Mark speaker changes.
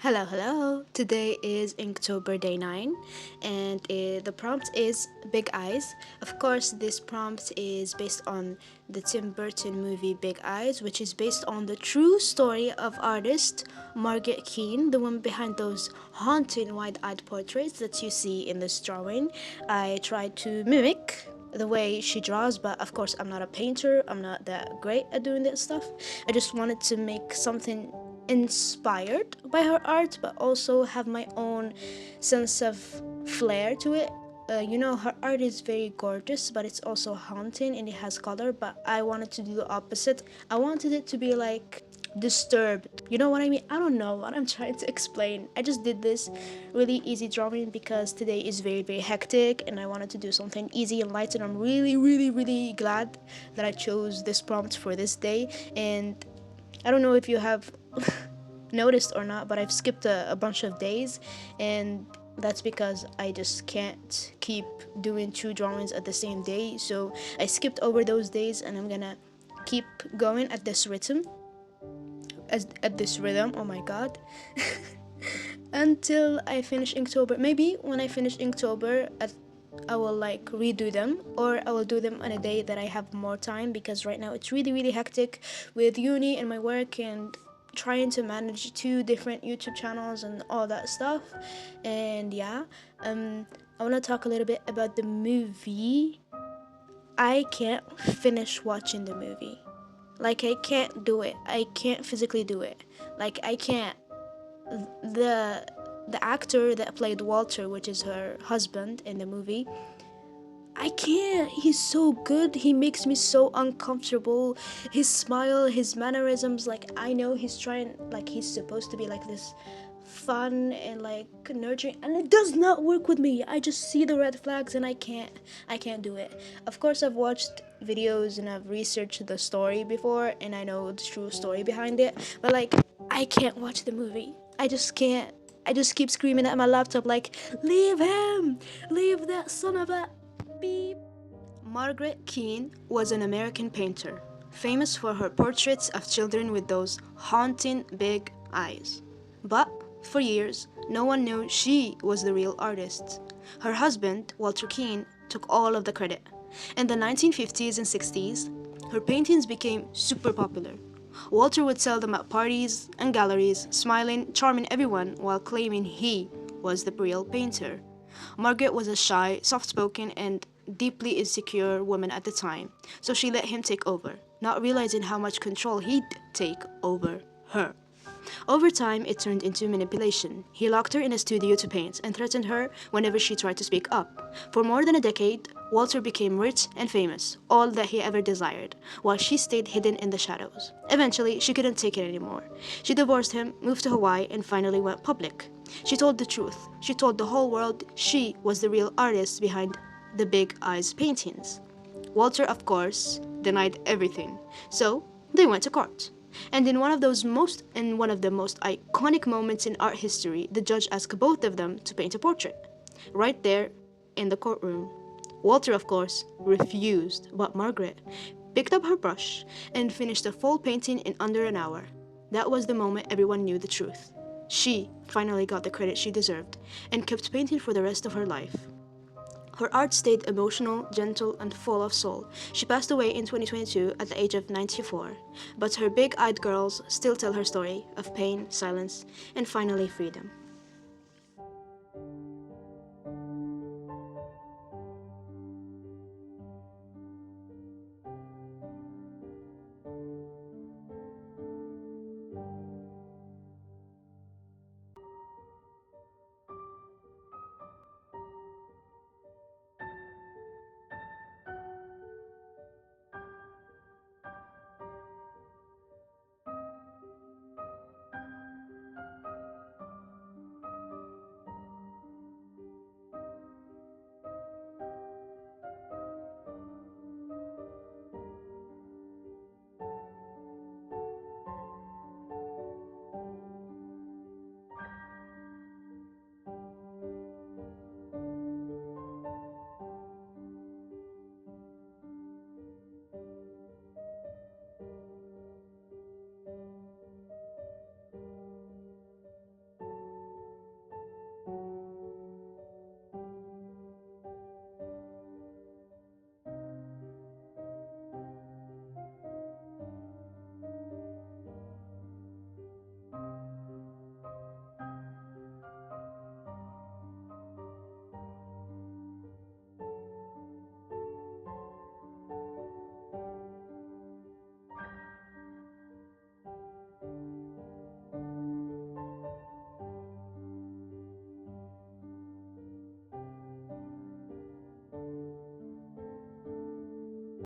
Speaker 1: Hello, hello. Today is Inktober day 9 and the prompt is Big Eyes. Of course, this prompt is based on the Tim Burton movie Big Eyes, which is based on the true story of artist Margaret Keane, the woman behind those haunting wide-eyed portraits that you see in this drawing. I tried to mimic the way she draws, but of course I'm not a painter. I'm not that great at doing that stuff. I just wanted to make something inspired by her art, but also have my own sense of flair to it. Her art is very gorgeous, but it's also haunting and it has color, but I wanted to do the opposite. I wanted it to be like disturbed. You know what I mean? I don't know what I'm trying to explain. I just did this really easy drawing because today is very, very hectic and I wanted to do something easy and light, and I'm really, really, really glad that I chose this prompt for this day. And I don't know if you have noticed or not, but I've skipped a bunch of days, and that's because I just can't keep doing 2 drawings at the same day. So I skipped over those days and I'm gonna keep going at this rhythm. Oh my god. Until I finish Inktober. Maybe when I finish Inktober, I will redo them, or I will do them on a day that I have more time, because right now it's really, really hectic with uni and my work and trying to manage 2 different YouTube channels and all that stuff. And yeah, I want to talk a little bit about the movie. I can't finish watching the movie. I can't do it. I can't physically do it. I can't. The actor that played Walter, which is her husband in the movie, I can't. He's so good. He makes me so uncomfortable. His smile, his mannerisms, I know he's trying, he's supposed to be this fun and nurturing, and it does not work with me. I just see the red flags and I can't do it. Of course, I've watched videos and I've researched the story before and I know the true story behind it, but I can't watch the movie. I just can't. I just keep screaming at my laptop leave him! Leave that son of a beep. Margaret Keane was an American painter, famous for her portraits of children with those haunting big eyes. But for years, no one knew she was the real artist. Her husband, Walter Keane, took all of the credit. In the 1950s and 60s, her paintings became super popular. Walter would sell them at parties and galleries, smiling, charming everyone while claiming he was the real painter. Margaret was a shy, soft-spoken, and deeply insecure woman at the time, so she let him take over, not realizing how much control he'd take over her. Over time, it turned into manipulation. He locked her in a studio to paint and threatened her whenever she tried to speak up. For more than a decade, Walter became rich and famous, all that he ever desired, while she stayed hidden in the shadows. Eventually, she couldn't take it anymore. She divorced him, moved to Hawaii, and finally went public. She told the truth. She told the whole world she was the real artist behind the Big Eyes paintings. Walter, of course, denied everything, so they went to court. And in one of the most iconic moments in art history, the judge asked both of them to paint a portrait, right there in the courtroom. Walter, of course, refused, but Margaret picked up her brush and finished the full painting in under an hour. That was the moment everyone knew the truth. She finally got the credit she deserved and kept painting for the rest of her life. Her art stayed emotional, gentle, and full of soul. She passed away in 2022 at the age of 94, but her big-eyed girls still tell her story of pain, silence, and finally freedom.